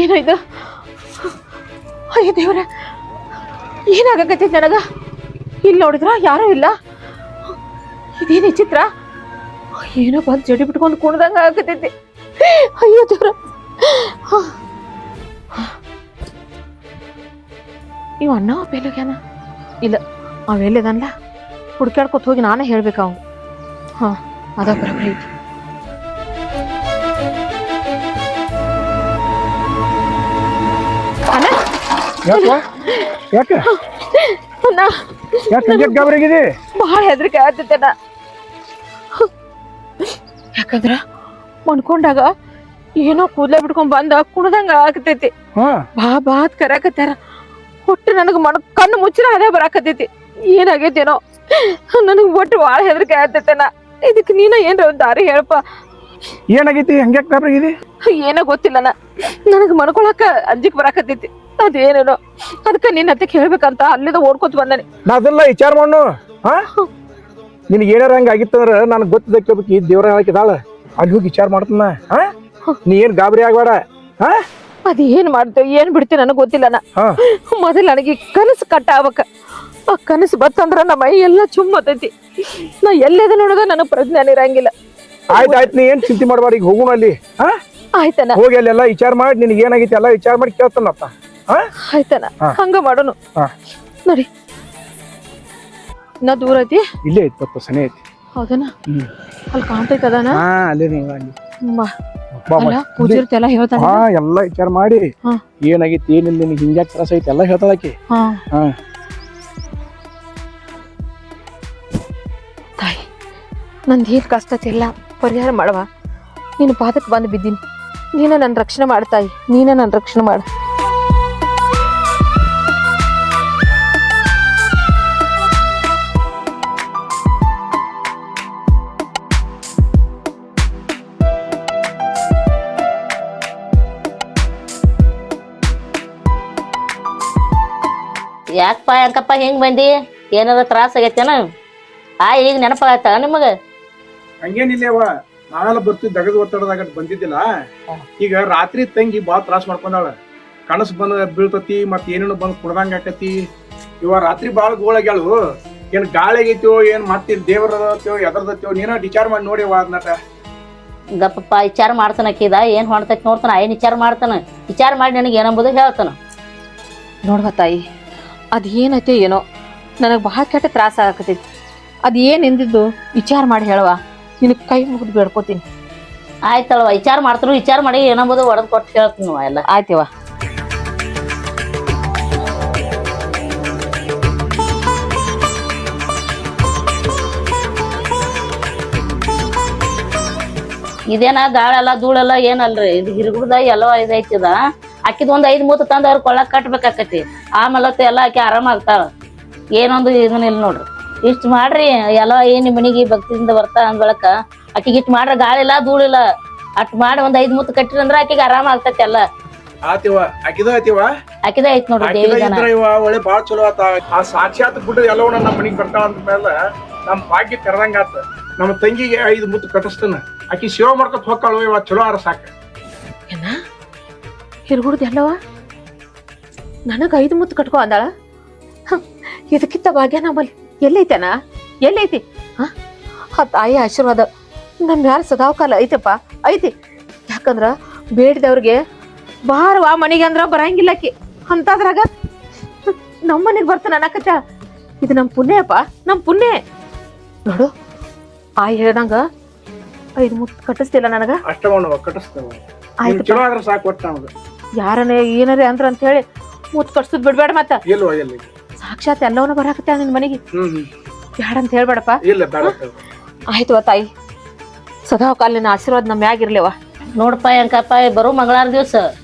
ಏನು ಇದು? ಅಯ್ಯೋ ದೇವ್ರ, ಏನಾಗಕತ್ತೈತಿ ನನಗ? ಇಲ್ಲಿ ನೋಡಿದ್ರ ಯಾರೂ ಇಲ್ಲ. ಇದೇನು ಚಿತ್ರ? ಏನೋ ಬಂದು ಜಡಿ ಬಿಟ್ಕೊಂಡು ಕುಣ್ದಂಗ ಆಗತೈತಿ. ಅಯ್ಯೋ ದೇವ್ರ, ಇವ ಅಣ್ಣ ಬೇಲಗ್ಯಾನ? ಇಲ್ಲ, ಅವೆಲ್ಲದನ್ಲ ಹುಡ್ಕ್ಯಾಡ್ಕೊತ ಹೋಗಿ ನಾನೇ ಹೇಳ್ಬೇಕು ಅವ್. ಹಾ, ಅದ ಬರೋಬ್ಬರಿ ಐತಿ. ಬಹಳ ಹೆದರಿಕೆ ಆಗ್ತೈತೆ. ಯಾಕಂದ್ರ ಮನ್ಕೊಂಡಾಗ ಏನೋ ಕೂದಲೇ ಬಿಟ್ಕೊಂಡ್ ಬಂದ ಕುಡ್ದಂಗ ಆಗ್ತೈತಿ. ಬಾ ಬಾ ಕರಾಕತ್ತಾರ. ಒಟ್ಟು ನನಗ ಕಣ್ಣು ಮುಚ್ಚಿನ ಅದೇ ಬರಾಕತ್ತೈತಿ. ಏನಾಗೈತೇನೋ ನನಗ್ ಒಟ್ಟು ಭಾಳ ಹೆದರಿಕೆ ಆಗ್ತೈತೆನ. ಇದಕ್ ನೀನ ಏನ್ರ ಒಂದ್ ದಾರಿ ಹೇಳಪ್ಪ. ಏನಾಗೈತಿ? ಹಂಗ್ಯಾಕ್ ಗಾಬ್ರಾಗಿದೆ? ಏನೋ ಗೊತ್ತಿಲ್ಲ. ನನಗ್ ಮನ್ಕೊಳಕ ಅಂಜಿಕ್ ಬರಾಕತ್ತೈತಿ. ಅದೇನೇನೋ ಅದಕ್ಕ ನಿನ್ನ ಹತ್ತಕ್ ಹೇಳ್ಬೇಕಂತ ಅಲ್ಲಿದ ಓಡ್ಕೊತ ಬಂದಾನೆ. ನಾ ಅದೆಲ್ಲ ವಿಚಾರ ಮಾಡು. ನಿನಗೆ ಏನಾರ ಹಂಗ ಆಗಿತ್ತಂದ್ರ ನನಗೆ ಗೊತ್ತಿದ್ದಕ್ಕೆ ಈ ದೇವ್ರ ಹಾಕಿದಾಳ, ಅಲ್ಲಿ ಹೋಗಿ ವಿಚಾರ ಮಾಡ್ತಾನ. ನೀ ಏನ್ ಗಾಬರಿ ಆಗ್ಬೇಡ. ಅದ್ ಏನ್ ಮಾಡ್ತೇವೆ ಏನ್ ಬಿಡ್ತೇವೆ ನನಗ್ ಗೊತ್ತಿಲ್ಲನ. ಮೊದಲು ನನಗೆ ಕನಸು ಕಟ್ಟ ಆಗ್ಬೇಕ. ಆ ಕನಸು ಬತ್ತಂದ್ರ ನಮ್ಮ ಮೈ ಎಲ್ಲ ಚುಮ್ಮತೈತಿ. ನಾ ಎಲ್ಲದ ನೋಡೋದ ನನಗ್ ಪ್ರಜ್ಞಾನ ಇರಂಗಿಲ್ಲ. ಆಯ್ತಾಯ್ತು, ನೀ ಏನ್ ಚಿಂತೆ ಮಾಡ್ಬಾರ. ಈಗ ಹೋಗೋಣ ಅಲ್ಲಿ. ಆಯ್ತನ, ಹೋಗಿ ಅಲ್ಲೆಲ್ಲ ವಿಚಾರ ಮಾಡಿ ನಿನಗೆ ಏನಾಗೈತಿ ಎಲ್ಲ ವಿಚಾರ ಮಾಡಿ ಕೇಳ್ತಾನತ್ತ. ಆಯ್ತನ, ಹಂಗ ಮಾಡೋನು. ನೋಡಿ, ನಾ ದೂರ ಐತಿ. ಇಲ್ಲೇ ಐತಿ, ಪಪ್ಪ ಸನಿ ಐತಿ. ಹೌದನ? ಅಲ್ಲಿ ಕಾಣ್ತೈತ ಅದಾನ? ಅಲ್ಲೇ ಪೂಜಾರ್ತಿ ಎಲ್ಲ ಹೇಳ್ತಾಳ. ಎಲ್ಲ ವಿಚಾರ ಮಾಡಿ ಏನಾಗೈತಿ ಏನಿಲ್ಲ ನಿನಗೆ ಹಿಂಗ್ಯಾಕ್ ತ್ರಾಸ ಐತಿ ಎಲ್ಲ ಹೇಳ್ತಾಳಕಿ. ತಾಯಿ, ನಂದು ಏನ್ ಕಷ್ಟ ಇಲ್ಲ, ಪರಿಹಾರ ಮಾಡವ. ನೀನು ಪಾದಕ್ಕೆ ಬಂದು ಬಿದ್ದೀನಿ. ನೀನ ನನ್ನ ರಕ್ಷಣೆ ಮಾಡ್ತಾಯಿ, ನೀನ ನನ್ನ ರಕ್ಷಣೆ ಮಾಡ. ಯಾಕಪ್ಪ ಯಾಕಪ್ಪ ಹೆಂಗ್ ಬಂದಿ? ಏನಾರ ತ್ರಾಸ ಆಗೈತೇನ? ಈಗ ನೆನಪಾಗತ್ತ ನಿಮಗ? ಹಂಗೇನಿಲ್ಲವ, ನಾವೆಲ್ಲ ಬರ್ತೀವಿ ದಗದ ಒತ್ತಡದಾಗ ಬಂದಿದ್ದಿಲ್ಲ. ಈಗ ರಾತ್ರಿ ತಂಗಿ ಬಾಳ ತ್ರಾಸ ಮಾಡ್ಕೊಂಡಾಳ. ಕನಸು ಬಂದ ಬೀಳ್ತತಿ, ಮತ್ ಏನೇನು ಬಂದ್ ಕುಡ್ದಂಗ ಆಕತಿ. ಇವ ರಾತ್ರಿ ಬಾಳ ಗೋಳಾಗ್ಯಾಳು. ಏನ್ ಗಾಳಿ ಆಗೈತೋ ಏನ್ ಮತ್ತೆ ದೇವರದತ್ಯೋ ಎದರ್ದತ್ಯೋ ನೀನ ವಿಚಾರ ಮಾಡಿ ನೋಡಿವ ಅದನ್ನಟ. ಗಪ್ಪಪ್ಪ ವಿಚಾರ ಮಾಡ್ತಾನಕ್ಕಿದ ಏನ್ ಹೊಣ್ತೈತಿ ನೋಡ್ತಾನ. ಏನ್ ವಿಚಾರ ಮಾಡ್ತಾನ? ವಿಚಾರ ಮಾಡಿ ನನಗೆ ಏನಂಬುದು ಹೇಳ್ತಾನ. ನೋಡ್ವ ತಾಯಿ, ಅದ್ ಏನೈತೆ ಏನೋ ನನಗೆ ಬಹಳ ಕೆಟ್ಟ ತ್ರಾಸ ಆಗತೈತಿ. ಅದ್ ಏನ್ ಎಂದಿದ್ದು ವಿಚಾರ ಮಾಡಿ ಹೇಳವ. ನಿನಗೆ ಕೈ ಮುಗಿದು ಬೇಡ್ಕೋತೀನಿ. ಆಯ್ತಲ್ವ, ವಿಚಾರ ಮಾಡ್ತಾರ. ವಿಚಾರ ಮಾಡಿ ಏನಂಬುದು ಒಡದ್ ಕೊಟ್ಟು ಹೇಳ್ತೀನಿ ಎಲ್ಲ. ಆಯ್ತವ. ಇದೇನ ಗಾಳೆಲ್ಲ ಧೂಳೆಲ್ಲ ಏನಲ್ರಿ, ಇದು ಹಿರುಗುಡ್ದ ಎಲ್ಲ ಇದೈತಿದ. ಅಕ್ಕಿದ್ ಒಂದ್ 5 ಮೂತ ತಂದ ಅವ್ರ ಕೊಳ್ಳಕ್ ಕಟ್ಬೇಕಾಕತಿ. ಆಮೇಲೆ ಎಲ್ಲ ಆಕಿ ಆರಾಮಾಗ್ತಾಳ. ಏನೊಂದು ಇದನ್ನಿಲ್ಲ ನೋಡ್ರಿ. ಇಷ್ಟ ಮಾಡ್ರಿ ಎಲ್ಲ ಏನ್ ಮನಿಗೆ ಭಕ್ತಿಯಿಂದ ಬರ್ತಾ ಅಂದ್ಬಳಕ ಆಕಿಗೆ ಇಷ್ಟ ಮಾಡ್ರ ಗಾಳಿಲ್ಲ ಧೂಳಿಲ್ಲ ಅಟ್ ಮಾಡಿ ಒಂದ್ 5 ಮೂತ ಕಟ್ಟಿರ ಅಂದ್ರ ಆಕಿಗೆ ಆರಾಮ ಆಗ್ತೈತಿ ಎಲ್ಲ. ಆಕಿದ ಐತ್ ನೋಡ್ರಿ. ಒಳ್ಳೆ ಬಾಳ ಚಲೋ ಆತ. ಆ ಸಾಕ್ಷಾತ್ ಬಿಟ್ಟು ಎಲ್ಲವನ್ನ ನಮ್ಮ ಮನಿಗ್ ಬರ್ತಾಳ ಅಂತ ಮೇಲೆ ನಮ್ ಭಾಗ್ಯ ತೆರದಂಗ ಆತ. ನಮ್ಮ ತಂಗಿಗೆ 5 ಮೂತ ಕಟ್ಟಿಸ್ತಾನ. ಆಕಿ ಸೇವೆ ಮಾಡ್ಕೊತ ಹೋಗ್ಕಾಳು. ಇವ ಚಲೋ ಆರ ಸಾಕ. ಏನ ಹಿರುಗುಡ್ದ ಎಲ್ಲವ ನನಗ 5 ಮುತ್ತು ಕಟ್ಕೊ ಅಂದಾಳ. ಇದಕ್ಕಿಂತ ಭಾಗ್ಯ ನಮ್ಮಲ್ಲಿ ಎಲ್ಲೈತನ? ಎಲ್ಲೈತಿ? ಆ ತಾಯಿ ಆಶೀರ್ವಾದ ನಮ್ಮ ಯಾರು ಸದಾವಕಾಲ ಐತಪ್ಪ, ಐತಿ. ಯಾಕಂದ್ರ ಬೇಡಿದವ್ರಿಗೆ ಬಾರವಾ ಮನೆಗೆ ಅಂದ್ರ ಬರಂಗಿಲ್ಲ ಆಕಿ. ಅಂತದ್ರಾಗ ನಮ್ಮ ಮನೆಗೆ ಬರ್ತಾನ ಅನ್ನಕತ್ತ. ಇದು ನಮ್ ಪುಣ್ಯಪ್ಪ, ನಮ್ ಪುಣ್ಯ ನೋಡು. ಆಯ್ ಹೇಳ್ದಂಗ 5 ಮುತ್ತು ಕಟ್ಟಿಸ್ತಿಲ್ಲ ನನಗ. ಅಷ್ಟ ಯಾರನೇ ಏನಾರೇ ಅಂದ್ರ ಅಂತ ಹೇಳಿ ಮುತ್ತು ಕಟ್ಸದ್ ಬಿಡ್ಬೇಡ. ಮತ್ತ ಸಾಕ್ಷಾತ್ ಎಲ್ಲವನ್ನ ಬರಾಕತ್ತ ನಿನ್ ಮನೆಗೆ. ಬ್ಯಾಡ ಅಂತ ಹೇಳ್ಬೇಡಪ್ಪ. ಆಯ್ತು ತಾಯಿ, ಸದಾ ಕಾಲಿನ ಆಶೀರ್ವಾದ ನಮ್ಮ ಮ್ಯಾಗಿರ್ಲಿವ. ನೋಡಪ್ಪ ಅಂಕಪ್ಪ, ಬರೋ ಮಂಗಳಾರ ದಿವ್ಸ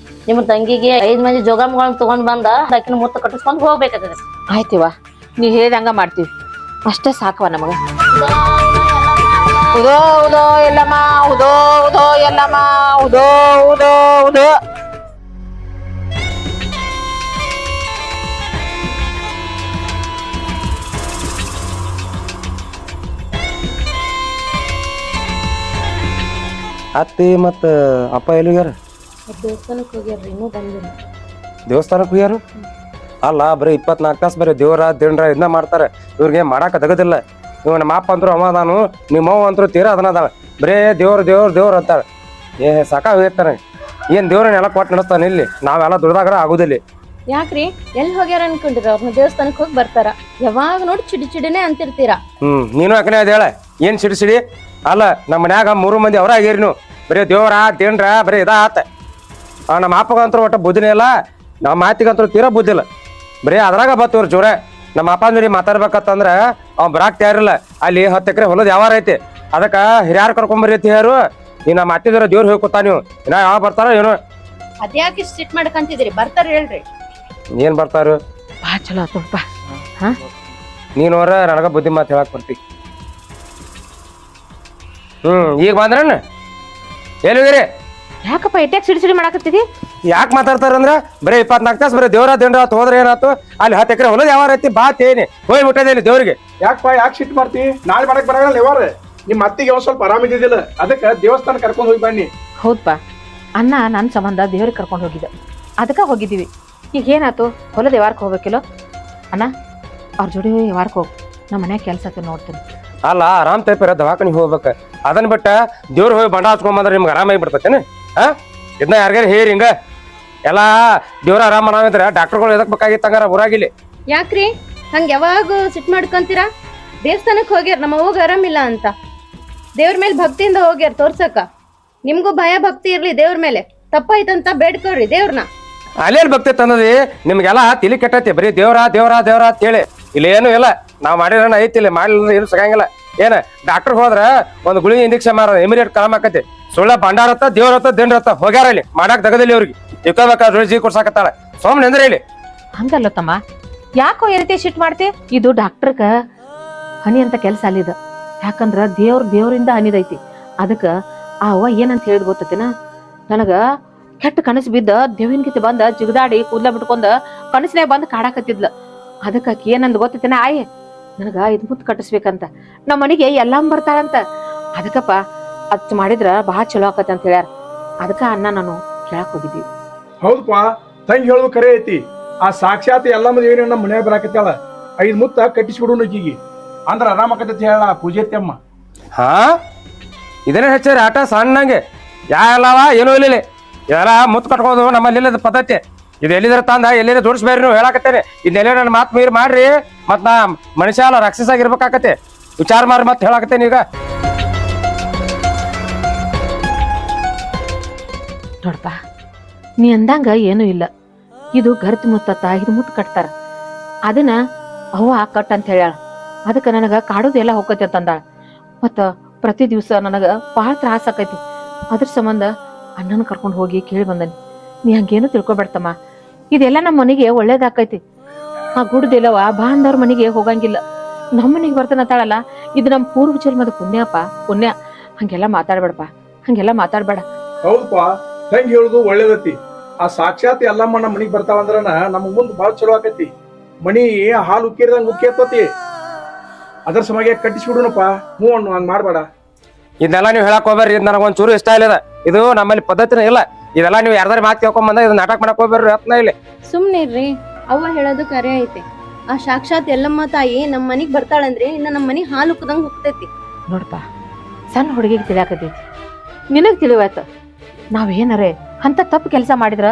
ನಿಮ್ಮ ತಂಗಿಗೆ 5 ಮಂದಿ ಜೋಗಮ್ಗಳನ್ನ ತಗೊಂಡ್ ಬಂದ ಆಕಿನ ಮುತ್ತ ಕಟ್ಟಿಸ್ಕೊಂಡ್ ಹೋಗ್ಬೇಕಾಗ. ಆಯ್ತಿವ, ನೀ ಹೇಳ್ದಂಗ ಮಾಡ್ತೀವಿ. ಅಷ್ಟೇ ಸಾಕವ ನಮಗ. ಉದೋ ಉದೋ ಎಲ್ಲಮ್ಮ, ಉದೋ ಉದೋ ಎಲ್ಲಮ್ಮ, ಉದೋ ಉದೋ ಉದೋ. ಅತ್ತಿ ಮತ್ತು ಅಪ್ಪ ಎಲ್ಲಿಗಾರ? ದೇವಸ್ಥಾನಕ್ಕೆ ಹೋಗ್ಯಾರ್ರಿ ಇನ್ನೂ ಬಂದಿಲ್ಲ. ದೇವಸ್ಥಾನಕ್ಕೆ ಹೋಗ್ಯಾರು ಅಲ್ಲ ಬರೀ 24 ತಾಸು ಬರೀ ದೇವ್ರ ದೇವ್ರ ಇದನ್ನ ಮಾಡ್ತಾರೆ. ಇವ್ರಿಗೆ ಮಾಡಾಕ ತಗದಿಲ್ಲ. ಇವ್ ನಮ್ಮ ಅಪ್ಪ ಅಂದ್ರು ಅವ ಅದಾನು, ನಿಮ್ಮ ಅವ್ವ ಅಂತೂ ತೀರಾ ಅದನ್ನ ಅದಾಳ. ಬರೇ ದೇವ್ರ ಅಂತಾಳೆ. ಸಾಕಾಗಿರ್ತಾನೆ. ಏನ್ ದೇವ್ರನ್ನ ಎಲ್ಲ ಕೊಟ್ಟು ನಡೆಸ್ತಾನೆ ಇಲ್ಲಿ. ನಾವೆಲ್ಲ ದುಡ್ದಾಗ್ರ ಆಗುದಿಲ್ಲ. ಯಾಕ್ರಿ ಎಲ್ಲಿ ಹೋಗ್ಯಾರ ಅನ್ಕೊಂಡಿರ? ಅವ್ರನ್ನ ದೇವಸ್ಥಾನಕ್ಕೆ ಹೋಗಿ ಬರ್ತಾರ. ಯಾವಾಗ ನೋಡಿ ಚಿಡಿನೇ ಅಂತಿರ್ತೀರಾ. ನೀನು ಯಾಕನೇ ಅದ ಹೇಳ. ಏನ್ ಸಿಡಿ ಅಲ್ಲ, ನಮ್ಮ ಮನ್ಯಾಗ 3 ಮಂದಿ ಅವ್ರ ಆಗ್ಯಾರಿನು. ಬರೀ ದೇವ್ರ ದೇನ್ರ ಬರೀ ಇದ ಆತ. ನಮ್ಮ ಅಪ್ಪಗಂತೂ ಒಟ್ಟ ಬುದ್ಧಿನೇ ಇಲ್ಲ, ನಮ್ಮ ಮಾತಿಗಂತೂ ತೀರಾ ಬುದ್ಧಿಲ್ಲ. ಬರೀ ಅದ್ರಾಗ ಬತ್ತವ್ರ ಜೋರ. ನಮ್ಮ ಅಪ್ಪ ಜೋಡಿ ಮಾತಾಡ್ಬೇಕಂತಂದ್ರ ಅವ್ನ್ ಬರಾಕ್ ತಯಾರಿಲ್ಲ. ಅಲ್ಲಿ 10 ಎಕರೆ ಹೊಲದ ಯಾವಾರ ಐತಿ, ಅದಕ್ಕ ಹಿರಿಯಾರ ಕರ್ಕೊಂಬರಿ ಅಂತ ಯಾರು. ಈ ನಮ್ಮ ಅತ್ತಿದ್ರ ದೇವ್ರ ಹೋಗ್ಕೊತಾ ನೀವು ಇನ್ನ ಯಾವ ಬರ್ತಾರ ಏನೋ. ಅದ್ಯಾಕೆ ಸಿಟ್ ಮಾಡ್ಕಂತಿದ್ರಿ? ಬರ್ತಾರ ಹೇಳ್ರಿ. ಏನ್ ಬರ್ತಾರ? ಬಾ ಚಲೋ ಆತಪ್ಪ. ನೀನವ್ರ ನನಗ ಬುದ್ಧಿ ಮಾತು ಹೇಳಕ್ ಬರ್ತಿ. ಈಗ ಬಂದ್ರಣ್ಣ ಎಲ್ಲಿಗಿರಿ? ಯಾಕಪ್ಪ ಇಟ್ಯಾಕ್ ಸಿಡಿ ಮಾಡಾಕತ್ತಿದಿ? ಯಾಕೆ ಮಾತಾಡ್ತಾರಂದ್ರ ಬರೀ 24 ತಾಸು ಬರೀ ದೇವ್ರ ಹೋದ್ರೆ ಏನಾಯ್ತು? ಅಲ್ಲಿ 10 ಎಕರೆ ಹೊಲದ ಯಾವಾರ ಐತಿ ಬಾ ತೇನಿ ಹೋಗಿ ಬಿಟ್ಟದೆ ಇಲ್ಲಿ ದೇವ್ರಿಗೆ. ಯಾಕೆ ಸಿಟ್ಟು ಮಾಡ್ತಿ? ನಾಳೆ ಮಾಡಕ್ ಬರಲ್ಲ ಯಾವಾರ. ನಿಮ್ಮ ಅತ್ತಿಗೆ ಒಂದ್ ಸ್ವಲ್ಪ ಆರಾಮಿದ್ದಿಲ್ಲ, ಅದಕ್ಕೆ ದೇವಸ್ಥಾನ ಕರ್ಕೊಂಡು ಹೋಗಿ ಬನ್ನಿ. ಹೌದಪ್ಪ, ಅಣ್ಣ ನನ್ನ ಸಂಬಂಧ ದೇವ್ರಿಗೆ ಕರ್ಕೊಂಡು ಹೋಗಿದ್ದ, ಅದಕ್ಕೆ ಹೋಗಿದ್ದೀವಿ. ಈಗ ಏನಾಯ್ತು? ಹೊಲದ ಯಾವಾರಕ್ಕೆ ಹೋಗ್ಬೇಕಿಲ್ಲೋ ಅಣ್ಣ, ಅವ್ರ ಜೋಡಿ ಯಾವಾರಕ್ಕೆ ಹೋಗಿ ನಮ್ಮ ಮನ್ಯಾಗ ಕೆಲಸ ನೋಡ್ತೀನಿ. ಅಲ್ಲ ಆರಾಮ್ ತಪ್ಪಿರ ದವಾಖಾನಿಗೆ ಹೋಗ್ಬೇಕ. ಅದನ್ನ ಬಿಟ್ಟ ದೇವ್ರ ಹೋಗಿ ಬಂಡ ಹಚ್ಕೊಂಬಂದ್ರೆ ನಿಮ್ಗೆ ಆರಾಮಾಗಿ ಬಿಡ್ತೇನೆ. ಇದನ್ನ ಯಾರಿಗಾರ ಹೇರಿ ಹಿಂಗ ಎಲ್ಲಾ ದೇವ್ರ ಆರಾಮ ಮಾಡಾವಿದ್ರ ಡಾಕ್ಟರ್ಗಳು ಎದಕ್ ಬೇಕಾಗಿತ್ತಂಗಾರ ಊರಾಗಿಲ್ಲಿ. ಯಾಕ್ರಿ ಹಂಗ ಯಾವಾಗ ಸಿಟ್ ಮಾಡ್ಕೊಂತೀರಾ? ದೇವಸ್ಥಾನಕ್ಕೆ ಹೋಗ್ಯಾರ, ನಮ್ಮ ಅವ್ವಗ ಆರಾಮಿಲ್ಲ ಅಂತ. ದೇವ್ರ ಮೇಲೆ ಭಕ್ತಿಯಿಂದ ಹೋಗ್ಯಾರ ತೋರ್ಸಕ. ನಿಮ್ಗೂ ಭಯ ಭಕ್ತಿ ಇರ್ಲಿ ದೇವ್ರ ಮೇಲೆ. ತಪ್ಪಾಯ್ತಂತ ಬೇಡ್ಕೊಳ್ರಿ ದೇವ್ರನ್ನ. ಅಲ್ಲೇನ್ ಭಕ್ತಿ ತಂದದಿ? ನಿಮ್ಗೆಲ್ಲ ತಿಳಿ ಕೆಟ್ಟೈತಿ. ಬರೀ ದೇವ್ರ ಅಂತ ಹೇಳಿ ಇಲ್ಲಿ ಏನು ಇಲ್ಲ. ನಾವ್ ಮಾಡಿರೋಣ ಐತಿಲ್ಲ, ಮಾಡಿಲ್ಲ ಏನು ಸಿಗಂಗಿಲ್ಲ. ಏನ ಡಾಕ್ಟರ್ ಹೋದ್ರ ಒಂದು ಗುಳಿ ಇಂಜೆಕ್ಷನ್ ಮಾರ ಇಮಿಡಿಯೇಟ್ ಕಲಮ್ ಆಕತಿ. ಸುಳ್ಳ ಭಂಡಾರತ್ತ ದೇವ್ರತ್ತ ದಿಂಡ್ರತ್ತ ಹೋಗ್ಯಾರ ಇಲ್ಲಿ ಮಾಡಾಕ್ ತಗದಿಲ್ಲ. ಅವ್ರಿಗೆ ಇಕ್ಕೋಬೇಕ ಜೀ ಕೊಡ್ಸಾಕತ್ತಾಳ. ಸೋಮನ್ ಅಂದ್ರೆ ಇಲ್ಲಿ ಹಂಗಲ್ಲ ತಮ್ಮ, ಯಾಕೋ ಈ ರೀತಿ ಶಿಟ್ ಮಾಡ್ತಿ? ಇದು ಡಾಕ್ಟರ್ಗ ಹನಿ ಅಂತ ಕೆಲಸ ಅಲ್ಲಿದ. ಯಾಕಂದ್ರ ದೇವ್ರಿಂದ ಹನಿದೈತಿ. ಅದಕ್ಕ ಆ ಅವ್ವ ಏನಂತ ಹೇಳಿದ್ ಗೊತ್ತತಿನ? ನನಗ ಕೆಟ್ಟ ಕನಸು ಬಿದ್ದ ದೇವಿನ ಗಿತ್ತ ಬಂದ ಜಿಗದಾಡಿ ಕೂದ್ಲ ಬಿಟ್ಕೊಂಡ ಕನಸಿನಾಗ ಬಂದ್ ಕಾಡಾಕತ್ತಿದ್ಲ. ಅದಕ್ಕ ಆಕಿ ಏನಂದ್ ಗೊತ್ತತಿನ? ಆಯ್ ನನಗ 5 ಮುತ್ತು ಕಟ್ಟಿಸ್ಬೇಕಂತ, ನಮ್ಮ ಮನೆಗೆ ಎಲ್ಲಾಮ್ ಬರ್ತಾಳಂತ. ಅದಕ್ಕಪ್ಪ ಅದ್ ಮಾಡಿದ್ರ ಬಹಳ ಚಲೋ ಆಕತಿ ಅಂತ ಹೇಳ್ಯಾರ. ಅದಕ್ಕ ಅಣ್ಣ ನಾನು ಕೇಳಕ್ ಹೋಗಿದ್ದೀವಿ. ಹೌದಪ್ಪ, ತಂಗಿ ಹೇಳೋದು ಕರೆ ಐತಿ. ಆ ಸಾಕ್ಷಾತ್ ಎಲ್ಲಮ್ಮ ದೇವಿ ನಮ್ಮ ಮನ್ಯಾಗ ಬರಾಕತ್ತಾಳ. 5 ಮುತ್ತ ಕಟ್ಟಿಸ್ಬಿಡು ನಕ್ಕಿಗಿ ಅಂದ್ರ ಆರಾಮ ಆಕತೈತಿ ಹೇಳ ಪೂಜೆತಿ ಅಮ್ಮ. ಇದನ್ನೇ ಹೆಚ್ಚಾರಿ ಆಟ ಸಣ್ಣಂಗೆ ಯಾವಲ್ಲವ ಏನೂ ಇಲ್ಲ. ಇದೆಲ್ಲ ಮುತ್ತು ಕಟ್ಕೋದು ನಮ್ಮಲ್ಲಿ ಪದ್ಧತಿ. ಇದು ಎಲ್ಲಿದ್ರ ತಂದ ಎಲ್ಲಿರ ಜೋಡಿಸ್ಬೇಡ್ರಿ ನೀವು ಹೇಳಾಕತ್ತೇನೆ. ಇದೆಲ್ಲ ನನ್ನ ಮಾತು ಮೀರಿ ಮಾಡ್ರಿ ಮತ್ ನಾ ಮನುಷ್ಯ ಅಲ್ಲ ರಾಕ್ಷಸ ಆಗಿರ್ಬೇಕಾಕತ್ತೆ. ವಿಚಾರ ಮಾಡ್ರಿ ಮತ್ತೆ ಹೇಳಾಕತ್ತೇನೆ. ಈಗ ನೋಡಪ್ಪ, ನೀ ಅಂದಂಗ ಏನೂ ಇಲ್ಲ. ಇದು ಗರ್ತಿ ಮುತ್ತತ್ತ 5 ಮುತ್ತು ಕಟ್ತಾರ. ಅದನ್ನ ಅವ್ವ ಕಟ್ ಅಂತ ಹೇಳ್ಯಾಳ. ಅದಕ್ಕ ನನಗ ಕಾಡೋದೆಲ್ಲ ಹೋಗತಿ ಅಂತಂದಾಳ. ಮತ್ತ ಪ್ರತಿ ದಿವಸ ನನಗ ಬಹಳ ತ್ರಾಸ ಆಕೈತಿ. ಅದ್ರ ಸಂಬಂಧ ಅಣ್ಣನ ಕರ್ಕೊಂಡು ಹೋಗಿ ಕೇಳಿ ಬಂದನಿ. ನೀ ಹಂಗೇನು ತಿಳ್ಕೊಬೇಡ್ತಮ್ಮ, ಇದೆಲ್ಲ ನಮ್ಮ ಮನೆಗೆ ಒಳ್ಳೇದಾಕೈತಿ. ಆ ಗುಡ್ದೆಲ್ಲವ ಬಾ ಅಂದವ್ರ ಮನೆಗೆ ಹೋಗಂಗಿಲ್ಲ, ನಮ್ಮ ಮನೆಗೆ ಬರ್ತಾನಂತಾಳಲ್ಲ. ಇದು ನಮ್ಮ ಪೂರ್ವ ಜನ್ಮದ ಪುಣ್ಯಪ್ಪ, ಪುಣ್ಯ. ಹಂಗೆಲ್ಲ ಮಾತಾಡ್ಬೇಡಪ್ಪ, ಹಂಗೆಲ್ಲ ಮಾತಾಡ್ಬೇಡ. ಹೌದಪ್ಪ, ತಂಗಿ ಹೇಳುದು ಒಳ್ಳೇದತಿ. ಆ ಸಾಕ್ಷಾತ್ ಎಲ್ಲಮ್ಮ ನಮ್ಮ ಮನಿಗ್ ಬರ್ತಾಳಂದ್ರನ ನಮಗ್ ಮುಂದ್ ಬಾಳ ಚಲೋ ಆಕತಿ. ಮನಿ ಹಾಲು ಉಕ್ಕಿರ್ದಂಗ ಉಕ್ಕೇತತಿ. ಅದ್ರ ಸಮಾಗೆ ಕಟ್ಟಿಸ್ಬಿಡುನಪ್ಪ. ಹಂಗ್ ಮಾಡ್ಬೇಡ. ಇದನ್ನೆಲ್ಲ ನೀವು ಹೇಳಕ್ ಹೋಗ್ಬೇಡ್ರಿ. ಇದು ನನಗೊಂದ್ ಚೂರು ಇಷ್ಟ ಇಲ್ಲ. ಇದು ನಮ್ಮಲ್ಲಿ ಪದ್ಧತಿನ ಇಲ್ಲ. ಇದೆಲ್ಲ ನೀವು ಯಾರ್ದಾರ ಮಾತು ಕೇಳ್ಕೊಂಡ್ ಬಂದ ಇದು ನಾಟಕ ಮಾಡಕ್ ಹೋಗ್ಬೇಡ್ರಿ. ಯತ್ನ ಇಲ್ಲಿ ಸುಮ್ನಿರ್ರಿ, ಅವ್ವ ಹೇಳೋದು ಕರೆ ಐತೆ. ಆ ಸಾಕ್ಷಾತ್ ಎಲ್ಲಮ್ಮ ತಾಯಿ ನಮ್ಮ ಮನಿಗ್ ಬರ್ತಾಳಂದ್ರೆ ಇನ್ನ ನಮ್ಮ ಮನಿ ಹಾಲು ಉಕ್ಕದಂಗ ಹೋಗ್ತೈತಿ. ನೋಡಪ್ಪ, ಸಣ್ಣ ಹುಡುಗಿಗೆ ತಿಳಿಯಾಕತೈತಿ, ನಿನಗ್ ತಿಳಿವಾಯ್ತ. ನಾವೇನರೇ ಅಂತ ತಪ್ಪು ಕೆಲಸ ಮಾಡಿದ್ರ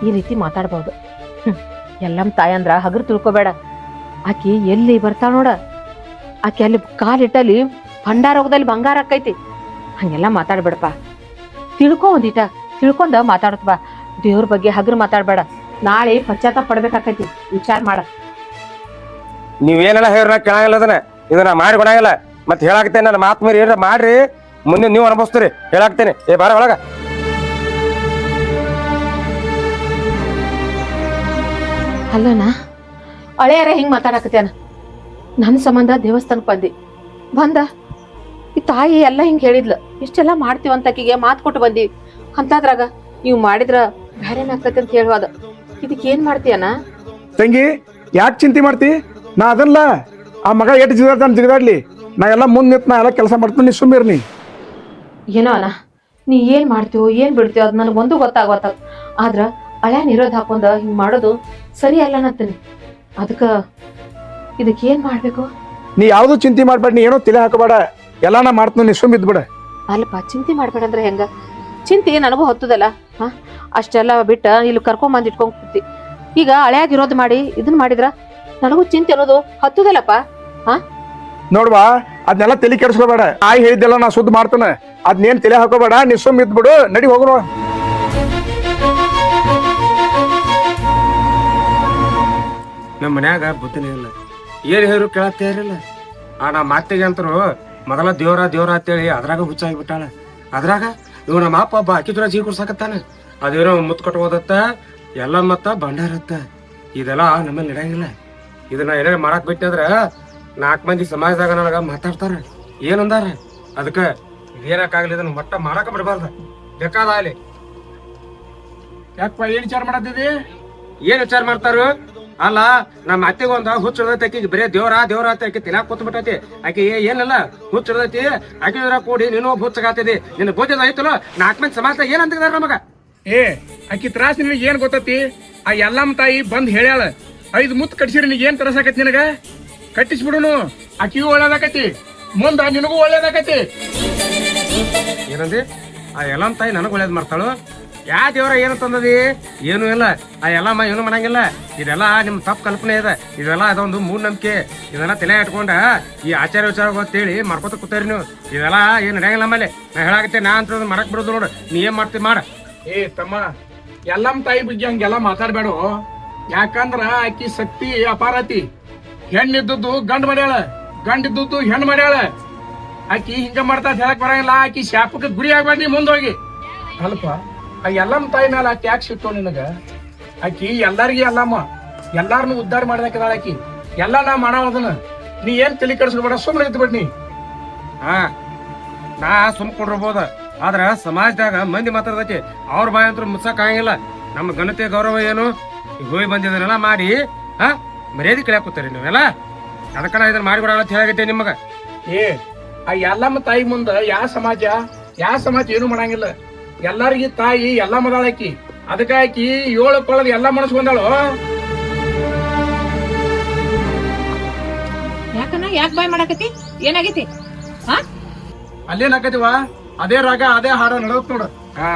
ಈ ರೀತಿ ಮಾತಾಡ್ಬಹುದು. ಎಲ್ಲಮ್ಮ ತಾಯಿ ಅಂದ್ರ ಹಗರು ತಿಳ್ಕೊಬೇಡ. ಆಕಿ ಎಲ್ಲಿ ಬರ್ತಾಳ ನೋಡ, ಆಕಿ ಅಲ್ಲಿ ಕಾಲಿಟ್ಟಲ್ಲಿ ಭಂಡಾರೋಗದಲ್ಲಿ ಬಂಗಾರ ಆಕೈತಿ. ಹಂಗೆಲ್ಲ ಮಾತಾಡ್ಬೇಡಪ್ಪ. ಒಂದಿಟ ತಿಳ್ಕೊಂಡ ಮಾತಾಡತ್ ಬಾ. ದೇವ್ರ ಬಗ್ಗೆ ಹಗರು ಮಾತಾಡ್ಬೇಡ. ನಾಳೆ ಪಶ್ಚಾತ್ತಾಪ ಪಡ್ಬೇಕಾಕೈತಿ. ವಿಚಾರ ಮಾಡ. ನೀವೇನೆಲ್ಲ ಹೇಳ್ರ ಕೇಳಂಗಿಲ್ಲ. ಇದನ್ನ ಮಾಡಿ ಕೊಡಂಗಿಲ್ಲ. ಮತ್ತೆ ಹೇಳಾಕ್ತೇನೆ ನನ್ನ ಮಾತು ಮೀರಿ ಏನಾರ ಮಾಡ್ರಿ, ಮುಂದೆ ನೀವು ಅನುಭವಿಸ್ತೀರಿ. ಹೇಳಾಕ್ತೇನೆ. ಬಾರ ಒಳಗ. ಅಲ್ಲನ ಅಳೆಯಾರ ಹಿಂಗ್ ಮಾತಾಡಕತ್ತೇನ? ನನ್ನ ಸಂಬಂಧ ದೇವಸ್ಥಾನಕ್ಕೆ ಬಂದ ಈ ತಾಯಿ ಎಲ್ಲ ಹಿಂಗ್ ಹೇಳಿದ್ಲು. ಇಷ್ಟೆಲ್ಲ ಮಾಡ್ತೀವಂತ ಆಕಿಗೆ ಮಾತು ಕೊಟ್ಟು ಬಂದಿವಿ. ಅಂತದ್ರಾಗ ನೀವು ಮಾಡಿದ್ರ ಬೇರೆನಾಗ್ತೈತಿ ಅಂತ ಹೇಳುವಾಗ ಇದಕ್ಕೆ ಏನ್ ಮಾಡ್ತೀಯನ? ತಂಗಿ ಯಾಕೆ ಚಿಂತೆ ಮಾಡ್ತಿ? ನಾ ಅದಲ್ಲ, ಆ ಮಗ ಎಷ್ಟು ಜಿಗಾಡ್ತಾನ ಜಿಗಾಡ್ಲಿ. ನಾ ಎಲ್ಲ ಮುಂದ್ ನಿಂತ ನಾ ಎಲ್ಲ ಕೆಲಸ ಮಾಡ್ತೀನಿ. ನೀ ಸುಮ್ಮಿರ್ನಿ. ಏನೋ ಅಣ್ಣ, ನೀ ಏನ್ ಮಾಡ್ತೀವೋ ಏನ್ ಬಿಡ್ತೀವೋ ಅದ್ ನನಗೆ ಒಂದು ಗೊತ್ತಾಗತ್ತ. ಆದ್ರ ಹಳೆ ನಿರೋಧ ಹಾಕೊಂಡ ಹಿಂಗ್ ಮಾಡೋದು ಸರಿ ಅಲ್ಲ ಅನ್ನತ್ತೀನಿ. ಇದಕ್ಕೆ ಏನ್ ಮಾಡ್ಬೇಕು? ನೀ ಯಾವ್ದು ಚಿಂತೆ ಮಾಡ್ಬೇಡ, ನೀ ಏನೋ ತಲೆ ಹಾಕಬೇಡ, ಎಲ್ಲಾ ನಾ ಮಾಡ್ತೀನಿ, ನೀ ಸುಮ್ ಇದ್ಬಿಡ. ಅಲ್ಲಪ್ಪ, ಚಿಂತೆ ಮಾಡ್ಬೇಡ ಅಂದ್ರೆ ಹೆಂಗ? ಚಿಂತೆ ನನಗೂ ಹೊತ್ತದಲ್ಲ. ಅಷ್ಟೆಲ್ಲ ಬಿಟ್ಟ ಇಲ್ಲಿ ಕರ್ಕೊಂಡ್ ಇಟ್ಕೊಂಡ್ ಕೂತಿ. ಈಗ ಹಳೆಯಾಗಿರೋದು ಮಾಡಿ ಇದನ್ ಮಾಡಿದ್ರ ನನಗೂ ಚಿಂತೆ ಅನ್ನೋದು ಹತ್ತದಲ್ಲಪ್ಪ. ನೋಡ್ವಾ, ಅದ್ನೆಲ್ಲ ತಲೆ ಕೆಡಿಸ್ಕೋಬೇಡ. ಆಯ್ ಹೇಳಿದ್ದೆಲ್ಲ ನಾ ಸುದ್ದ ಮಾಡ್ತಾನೆ, ಅದ್ನೇನ್ ತಲೆ ಹಾಕೋಬೇಡ, ನೀ ಸುಮ್ ಇದ್ಬಿಡು. ನಡಿ ಹೋಗೋಣ. ನಮ್ಮ ಮನ್ಯಾಗ ಬುದ್ಧಿನೇ ಇಲ್ಲ, ಏನ್ ಹೇರು ಕೇಳತ್ತೇ ಇರಲಿಲ್ಲ. ನಮ್ಮ ಮಾತಿಗೆ ಅಂತರು ಮೊದಲ ದೇವ್ರ ಅಂತೇಳಿ ಅದ್ರಾಗ ಹುಚ್ಚಾಗಿಬಿಟ್ಟಾಳ. ಅದ್ರಾಗ ಇವ್ ನಮ್ಮ ಅಪ್ಪ ಒಬ್ಬ ಅಕ್ಕಿದ್ರ ಜೀವ ಕುಡ್ಸಾಕತ್ತಾನ. ಅದೇನೋ ಮುತ್ ಕಟ್ಕೋದತ್ತ, ಎಲ್ಲ ಮತ್ತ ಭಂಡಾರತ್ತ. ಇದೆಲ್ಲ ನಮ್ಮಲ್ಲಿ ನಡೆಯಂಗಿಲ್ಲ. ಇದನ್ನ ಏನಾರ ಮಾಡಕ್ ಬಿಟ್ಟಂದ್ರ 4 ಮಂದಿ ಸಮಾಜದಾಗ ನನಗ ಮಾತಾಡ್ತಾರ, ಏನಂದಾರ. ಅದಕ್ಕ ಏನಕ್ಕಾಗ್ಲಿ ಇದನ್ನ ಮಟ್ಟ ಮಾಡಾಕ ಬಿಡಬಾರ್ದ. ಬೇಕಾದ ಅಲ್ಲಿ ಯಾಕಪ್ಪ, ಏನ್ ವಿಚಾರ ಮಾಡತ್ತಿದಿ? ಏನ್ ವಿಚಾರ ಮಾಡ್ತಾರು? ಅಲ್ಲ, ನಮ್ಮ ಅತ್ತೆಗೊಂದ ಹುಚ್ಚ ಆಕಿಗೆ ಬರೇ ದೇವ್ರ ಅಂತ ಆಕಿ ತಿನ್ನಾಕ ಕೂತ್ ಬಿಟ್ಟೈತಿ. ಆಕಿ ಏನಲ್ಲ ಹುಚ್ಚದೈತಿ. ಆಕಿ ಕೂಡಿ ನೀನು ಹುಚ್ಚಗಾತಿದಿ. ನಿನ್ನ ಬೋಧದ ಐತಲ್ಲ, 4 ಮಂದಿ ಸಮಾಜದಾಗ ಏನ್ ಅಂತಿದಾರ ನಮಗ? ಆಕಿ ತ್ರಾಸ ನಿನಗೆ ಏನ್ ಗೊತ್ತತಿ? ಆ ಎಲ್ಲಮ್ಮ ತಾಯಿ ಬಂದ್ ಹೇಳ್ಯಾಳ, 5 ಮುತ್ ಕಟ್ಸಿರಿ, ನಿನಗೆ ಏನ್ ತ್ರಾಸಾಕತಿ? ನಿನಗ ಕಟ್ಟಿಸ್ಬಿಡುನು. ಆಕಿಗೂ ಒಳ್ಳೇದಾಕತಿ, ಮುಂದ ನಿನಗೂ ಒಳ್ಳೇದಾಕತಿ. ಏನಂದಿ? ಆ ಎಲ್ಲಮ್ಮ ತಾಯಿ ನನಗ್ ಒಳ್ಳೇದ್ ಮಾಡ್ತಾಳು. ಯಾ ದೇವ್ರ ಏನಂತಂದದಿ? ಏನು ಇಲ್ಲ. ಆ ಎಲ್ಲಮ್ಮ ಏನು ಮಾಡಂಗಿಲ್ಲ. ಇದೆಲ್ಲ ನಿಮ್ ತಪ್ಪು ಕಲ್ಪನೆ ಇದೆ. ಇದೆಲ್ಲ ಅದೊಂದು ಮೂಢನಂಬಿಕೆ. ಇದೆಲ್ಲ ತಲೆ ಇಟ್ಕೊಂಡ ಈ ಆಚಾರ ವಿಚಾರ ಅಂತೇಳಿ ಮಾಡ್ಕೊತ ಕೂತಾರಿ ನೀವು. ಇದೆಲ್ಲ ಏನ್ ನಡೆಯಂಗಿಲ್ಲ. ಆಮೇಲೆ ನಾ ಹೇಳಾಕತ್ತೆ, ನಾ ಅಂತ ಮಾಡಕ್ ಬಿಡೋದು ನೋಡು. ನೀ ಏನ್ ಮಾಡ್ತಿ ಮಾಡ. ತಮ್ಮ, ಎಲ್ಲಮ್ಮ ತಾಯಿ ಬಗ್ಗೆ ಹಂಗೆಲ್ಲ ಮಾತಾಡ್ಬೇಡ. ಯಾಕಂದ್ರ ಆಕಿ ಶಕ್ತಿ ಅಪಾರತಿ. ಹೆಣ್ಣಿದ್ದದ್ದು ಗಂಡ್ ಮಾಡ್ಯಾಳ, ಗಂಡಿದ್ದದ್ದು ಹೆಣ್ಣು ಮಾಡ್ಯಾಳ. ಆಕಿ ಹಿಂಗ ಮಾಡ್ತಾ ಹೇಳಕ್ ಬರಂಗಿಲ್ಲ. ಆಕಿ ಶಾಪಕ್ಕೆ ಗುರಿ ಆಗ್ಬೇಡಿ ಮುಂದೋಗಿ. ಅಲ್ಪ, ಆ ಎಲ್ಲಮ್ಮ ತಾಯಿ ಮೇಲೆ ಆಕಿ ಯಾಕೆ ಸಿಟ್ಟು ನಿನಗ? ಆಕಿ ಎಲ್ಲಾರ್ಗಿ ಅಲ್ಲಮ್ಮ, ಎಲ್ಲಾರನು ಉದ್ಧಾರ ಮಾಡ್ದಾಕಿದಾಳ ಆಕಿ. ಎಲ್ಲಾ ನಾ ಮಾಡೋದನ್ನ ನೀ ಏನ್ ತಲೆ ಕೆಡಿಸ್ಕೊಬೇಡ, ಸುಮ್ಮನೆ ಇದ್ಬಿಡ್ನಿ. ನಾ ಸುಮ್ಕೊಂಡಿರ್ಬೋದ, ಆದ್ರ ಸಮಾಜದಾಗ ಮಂದಿ ಮಾತಾಡ್ದೈತಿ. ಅವ್ರ ಬಾಯಿ ಅಂತೂ ಮುಚ್ಚಕ್ ಆಗಂಗಿಲ್ಲ. ನಮ್ಮ ಘನತೆ ಗೌರವ ಏನು ಹೋಗಿ ಬಂದಿದ್ದನ್ನೆಲ್ಲ ಮಾಡಿ ಮರ್ಯಾದೆ ಕಳ್ಯಾಕ ಕೂತಾರಿ ನೀವೆಲ್ಲ. ಅದಕ್ಕ ನಾ ಇದನ್ನ ಮಾಡಿಬಿಡಲ್ಲ ಅಂತ ಹೇಳಾಗತ್ತೆ ನಿಮಗ. ಆ ಎಲ್ಲಮ್ಮ ತಾಯಿ ಮುಂದ ಯಾವ ಸಮಾಜ ಏನು ಮಾಡಂಗಿಲ್ಲ. ಎಲ್ಲಾರ್ಗಿ ತಾಯಿ ಎಲ್ಲಾ ಮದಾಳಕಿ. ಅದಕ್ಕ ಆಕಿ 7 ಕೊಳದ ಎಲ್ಲಾ ಮನಸ್ಕೊಂಡಾಳು. ಯಾಕನ್ನ ಯಾಕೆ ಬಾಯ್ ಮಾಡಾಕತಿ? ಏನಾಗೈತಿ? ಅಲ್ಲೇನಾಕತಿವ? ಅದೇ ರಾಗ ಅದೇ ಹಾಡ ನಡೋತ್ ನೋಡು.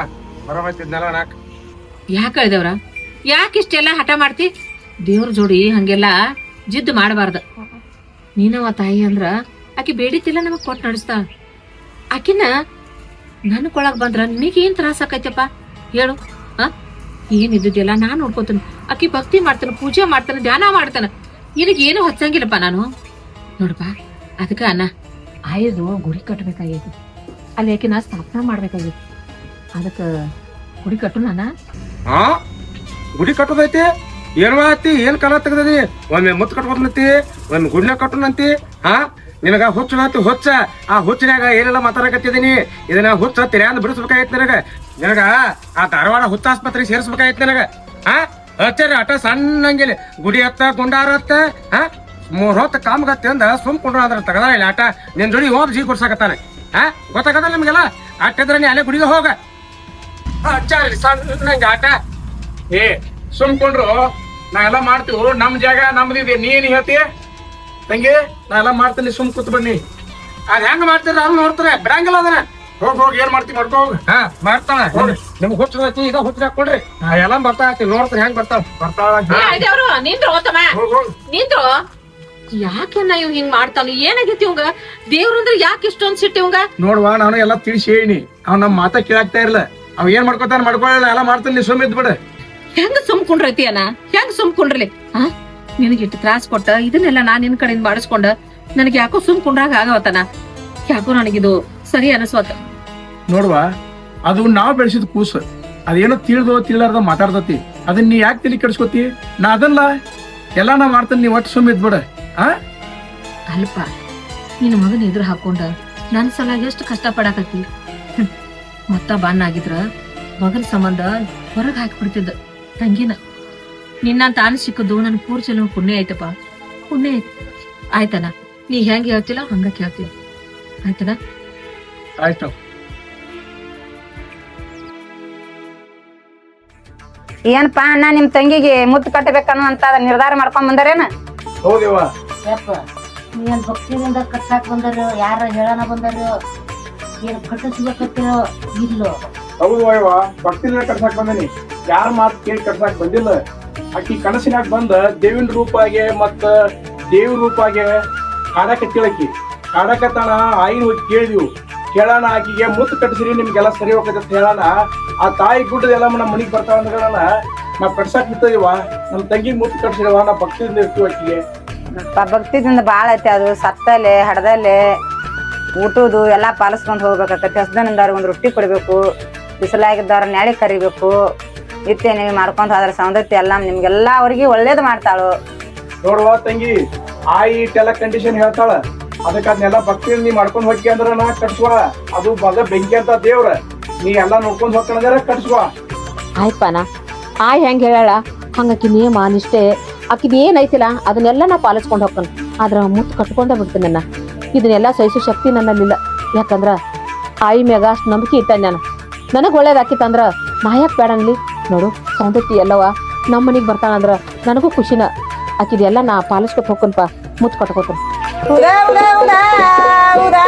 ಬರೋಬತ್ತಿದ್ನಲ್ಲ ನಾಕ್. ಯಾಕ ಹೇಳ್ದೇವ್ರ? ಯಾಕಿಷ್ಟೆಲ್ಲ ಹಠ ಮಾಡ್ತಿ? ದೇವ್ರ ಜೋಡಿ ಹಂಗೆಲ್ಲ ಜಿದ್ದು ಮಾಡಬಾರ್ದ. ನೀನವ ತಾಯಿ ಅಂದ್ರ ಆಕಿ ಬೇಡಿತಿಲ್ಲ ನಮಗ್ ಕೊಟ್ಟು ನಡೆಸ್ತಾ. ಆಕಿನ ನನ್ ಕೊಳಗ್ ಬಂದ್ರ ನಿನಗೇನ್ ತ್ರಾಸ ಆಕೈತಪ್ಪ ಹೇಳು? ಏನ್ ಇದ್ದಿದ್ದಿಲ್ಲ ನಾನ್ ನೋಡ್ಕೋತೀನಿ. ಆಕಿ ಭಕ್ತಿ ಮಾಡ್ತಾನ, ಪೂಜೆ ಮಾಡ್ತಾನ, ಧ್ಯಾನ ಮಾಡ್ತಾನ. ನಿನಗೇನು ಹಚ್ಚಂಗಿಲ್ಲಪ್ಪ ನಾನು ನೋಡಪ್ಪ. ಅದಕ್ಕ ಅನ್ನ ಆಯ್ದು ಗುಡಿ ಕಟ್ಟಬೇಕಾಗೈತಿ. ಅಲ್ಲಿ ಆಕಿನ ಸ್ಥಾಪನಾ ಮಾಡ್ಬೇಕಾಗೈತಿ. ಅದಕ್ಕ ಗುಡಿ ಕಟ್ಟು ನಾನ. ಗುಡಿ ಕಟ್ಟೋದೈತಿ? ಏನ್ ಆತಿ? ಏನ್ ಕಾಲ ತೆಗದಿ? ಒಮ್ಮೆ ಮುತ್ ಕಟ್ಕೊಂಡಂತಿ, ಒಮ್ಮೆ ಗುಡಿನ ಕಟ್ಟುನಂತಿ. ನಿನಗ ಹುಚ್ಚ ಹುಚ್ಚ. ಆ ಹುಚ್ಚಿನಾಗ ಏನೆಲ್ಲ ಮಾತಾಡಕತ್ತಿದೀನಿ. ಇದನ್ನ ಹುಚ್ಚ ತೆರೆಯಂದ್ ಬಿಡಿಸ್ಬೇಕಾಯ್ತು ನನಗ. ನಿನಗ ಆ ಧಾರವಾಡ ಹುಚ್ಚ ಆಸ್ಪತ್ರೆ ಸೇರಿಸ್ಬೇಕಾಯ್ತು ನನಗ. ಹಚ್ಚಾರ ಅಟ ಸಣ್ಣಂಗಿಲ್ಲ. ಗುಡಿ ಹತ್ತ ಗುಂಡಾರ ಹತ್ತ 3 ಹೊತ್ತು ಕಾಮಗತ್ತೆ ಅಂದ ಸುಮ್ಕೊಂಡ್ರ ಅದ್ರ ತಗದ ಇಲ್ಲ ಆಟ. ನಿನ್ ಜೋಡಿ ಹೋದ್ ಜೀವ ಕೊಡ್ಸಾಕತ್ತಾನೆ. ಗೊತ್ತಾಗದ ನಿಮ್ಗೆಲ್ಲ. ಅಟ್ಟಿದ್ರ ನೀ ಅಲ್ಲೇ ಗುಡಿಗೆ ಹೋಗ. ಸಣ್ಣಂಗ ಆಟ. ಸುಮ್ಕೊಂಡ್ರು ನಾ ಎಲ್ಲ ಮಾಡ್ತೀವಿ. ನಮ್ ಜಾಗ ನಮ್ದಿದೆ. ನೀನ್ ಹೇಳ್ತೀಯ ತಂಗಿ? ನಾ ಎಲ್ಲ ಮಾಡ್ತೀನಿ, ಸುಮ್ ಕೂತ್ ಬನ್ನಿ. ಅದ್ ಹೆಂಗ ಮಾಡ್ತೀರ? ಅವ್ನು ನೋಡ್ತಾರೆ ಬಿಡಂಗಿಲ್ಲ ಅದನ್ನ. ಹೋಗಿ ಏನ್ ಮಾಡ್ತಿ ಮಾಡ್ಕೋ ಹೋಗ. ಮಾಡ್ತಾಳ. ನಿಮ್ಗೆ ಹುಚ್ಚದೈತಿ, ಈಗ ಹುಚ್ಚ ಕೊಡ್ರಿ. ಎಲ್ಲ ಬರ್ತಾ ನೋಡ್ತಾರೆ ಹೆಂಗ್ ಬರ್ತಾಳ. ನಿಂದ್ರು ಯಾಕೆನ್ನ ಇವ್ ಹಿಂಗ್ ಮಾಡ್ತಾನ? ಏನಾಗೈತಿ ಇವಂಗ? ದೇವ್ರಂದ್ರ ಯಾಕೆ ಇಷ್ಟೊಂದ್ ಸಿಟ್ಟಿ ಇವಂಗ? ನೋಡ್ವಾ, ನಾನು ಎಲ್ಲ ತಿಳಿಸಿ ಹೇಳಿನಿ. ಅವ್ ನಮ್ ಮಾತಾ ಕೇಳಾಕ್ತಾ ಇರ್ಲ. ಅವ್ ಏನ್ ಮಾಡ್ಕೊತಾನ ಮಾಡ್ಕೊಳ್ಳ. ಎಲ್ಲ ಮಾಡ್ತಾನೆ, ಸುಮ್ ಇದ್ಬಿಡ. ಹೆಂಗ ಸುಮ್ಕೊಂಡ್ರೈತಿ ಅಣ್ಣ? ಹೆಂಗ್ ಸುಮ್ಕೊಂಡ್ರಲಿ? ನಿನಗಿಟ್ಟು ತ್ರಾಸ್ ಕೊಟ್ಟ ಇದನ್ನೆಲ್ಲ ನಾನ್ ನಿನ್ ಕಡೆಯಿಂದ ಮಾಡಿಸ್ಕೊಂಡ ನನಗೆ ಯಾಕೋ ಸುಮ್ಕೊಂಡ್ರಾಗ ಆಗವತನ. ಯಾಕೋ ನನಗಿದು ಸರಿ ಅನಸ್ವತ್ತ. ನೋಡ್ವಾ, ಅದು ನಾವ್ ಬೆಳೆಸಿದ ಕೂಸ. ಅದೇನೋ ತಿಳಿಲಾರ್ದ ಮಾತಾಡ್ತತಿ. ಅದನ್ನ ನೀ ಯಾಕೆ ತಲೆ ಕೆಡಿಸ್ಕೊತಿ? ನಾ ಅದಲ್ಲ ಎಲ್ಲಾ ನಾ ಮಾಡ್ತಾನೆ, ನೀ ಒಟ್ಟು ಸುಮ್ ಇದ್ಬಿಡ. ಅಲ್ಪ, ನಿನ್ ಮಗನ ಎದುರು ಹಾಕೊಂಡ ನನ್ ಸಲ ಎಷ್ಟು ಕಷ್ಟ ಪಡಾಕತ್ತಿ. ಮತ್ತ ಬಣ್ಣ ಆಗಿದ್ರ ಮಗನ ಸಂಬಂಧ ಹೊರಗ್ ಹಾಕಿಬಿಡ್ತಿದ್ದ ತಂಗಿನ. ನಿನ್ನಂತ ಆನ ಸಿಕ್ಕದ್ದು ನನ್ ಪೂರ್ ಚಲೋ ಪುಣ್ಯ ಐತಪ್ಪ, ಪುಣ್ಯ ಐತಿ. ಆಯ್ತನ, ನೀ ಹೆಂಗ್ ಹೇಳ್ತಿಲ್ಲ ಹಂಗ ಕೇಳ್ತೀನಿ. ಆಯ್ತನ? ಆಯ್ತು. ಏನಪ್ಪಾ ಅಣ್ಣ ನಿಮ್ ತಂಗಿಗೆ ಮುತ್ತು ಕಟ್ಟಬೇಕನ್ನೋ ಅಂತ ನಿರ್ಧಾರ ಮಾಡ್ಕೊಂಡ್ ಬಂದಾರೇನ? ಹೌದೇವ. ಯಪ್ಪ ನೀನ್ ಭಕ್ತಿಯಿಂದ ಕಟ್ಸಾಕ್ ಬಂದಾರ ಯಾರ ಹೇಳನ ಬಂದಾರ ಏನ್ ಕಟ್ಟಿಸ್ಬೇಕತ್ತಿರೋ ಇಲ್ಲೋ ಹೌದು ಯವ್ವ, ಭಕ್ತಿನ ಕಟ್ಸಾಕ್ ಬಂದೇನಿ. ಯಾರ ಮಾತು ಕೇಳಿ ಕಟ್ಸಾಕ್ ಬಂದಿಲ್ಲ. ಆಕಿ ಕನಸಿನಾಗ ಬಂದ ದೇವಿನ ರೂಪಾಗೆ ಮತ್ತ ದೇವಿ ರೂಪಾಗೆ ಕಾಡಕತ್ತಿಳಕಿ ಕಾಡಕತ್ತಾನ. ಆಯಿನ ಹೋಗಿ ಕೇಳಿದ್ವು. ಕೇಳೋಣ ಆಕಿಗೆ ಮುತ್ತು ಕಟ್ಟಿಸ್ರಿ ನಿಮ್ಗೆಲ್ಲ ಸರಿ ಹೋಗತ್ತೆ ಅಂತ ಹೇಳೋಣ. ಆ ತಾಯಿ ಗುಡ್ಡದ ಎಲ್ಲ ನಮ್ಮ ಮನಿಗ್ ಬರ್ತಾವ ಅಂತ ಹೇಳೋಣ. ನಾವ್ ಕಟ್ಸಾಕ್ ನಿಂತದಿವ. ನಮ್ ತಂಗಿ ಮುತ್ತು ಕಟ್ಸಿರವ. ನಾ ಭಕ್ತಿಯಿಂದ ಇರ್ತೀವಿ ಆಕಿಗೆ. ಭಕ್ತಿದಿಂದ ಬಾಳ ಐತಿ ಅದು. ಸತ್ತಲೆ ಹಡದಲೆ ಊಟದು ಎಲ್ಲಾ ಪಾಲಿಸ್ಕೊಂಡ್ ಹೋಗ್ಬೇಕಾಕತಿ. ಹಸ್ದನಿಂದವ್ರಿಗೆ ಒಂದ್ ರೊಟ್ಟಿ ಕೊಡ್ಬೇಕು, ಬಿಸಿಲಾಗಿದ್ದವ್ರ ನ್ಯಾಳಿ ಕರಿಬೇಕು. ಇತ್ತೆ ನೀವು ಮಾಡ್ಕೊಂಡ್ ಹೋದ್ರ ಸೌಂದರ್ಯ ಎಲ್ಲ ನಿಮ್ಗೆಲ್ಲಾ ಅವ್ರಿಗೆ ಒಳ್ಳೇದ್ ಮಾಡ್ತಾಳು. ನೋಡುವ ತಂಗಿ, ಆಯಿ ಇಟ್ಟೆಲ್ಲ ಕಂಡೀಷನ್ ಹೇಳ್ತಾಳ. ಅದಕ್ಕೆ ಅದನ್ನೆಲ್ಲ ಭಕ್ತಿಯಿಂದ ನೀ ಮಾಡ್ಕೊಂಡ್ ಹೋಗಿ ಅಂದ್ರ ನಾ ಕಟ್ಸುವ. ಅದು ಮಗ ಬೆಂಕಿ ಅಂತ ದೇವ್ರ. ನೀ ಎಲ್ಲಾ ನೋಡ್ಕೊಂಡ್ ಹೋಗ್ಕೊಂಡ್ರ ಕಟ್ಸುವ. ಆಯ್ತಪ್ಪಾನ ಆಯ್ ಹೆಂಗ್ ಹೇಳ ಹಂಗಾಕಿ ನಿಯಮ ನಿಷ್ಠೆ ಆಕಿದ್ ಏನೈತಿಲ್ಲ ಅದನ್ನೆಲ್ಲ ನಾ ಪಾಲಿಸ್ಕೊಂಡು ಹೋಗ್ತಾನ. ಆದ್ರ ಮುತ್ತು ಕಟ್ಕೊಂಡ ಬಿಡ್ತೀನಿ ನನ್ನ. ಇದನ್ನೆಲ್ಲ ಸಹಿಸೋ ಶಕ್ತಿ ನನ್ನಲ್ಲಿಲ್ಲ. ಯಾಕಂದ್ರ ಆಯಿ ಮ್ಯಾಗ ಅಷ್ಟು ನಂಬಿಕೆ ಇಟ್ಟ ನಾನು. ನನಗ್ ಒಳ್ಳೇದ್ ಆಕಿತ್ತಂದ್ರ ನಾ ಯಾಕೆ ಬೇಡ ಅನ್ಲಿ. ನೋಡು ಸೌಂದರ್ಯ ಎಲ್ಲವ ನಮ್ಮ ಮನಿಗ್ ಬರ್ತಾನಂದ್ರ ನನಗೂ ಖುಷಿನ. ಆಕಿದೆಲ್ಲ ನಾ ಪಾಲಿಸ್ಕೊತ ಹೋಗ್ಕನ್ಪ ಮುತ್ತು ಕಟ್ಕೋತೀನಿ. ಉದಾ ಉದಾ ಉದಾ ಉದಾ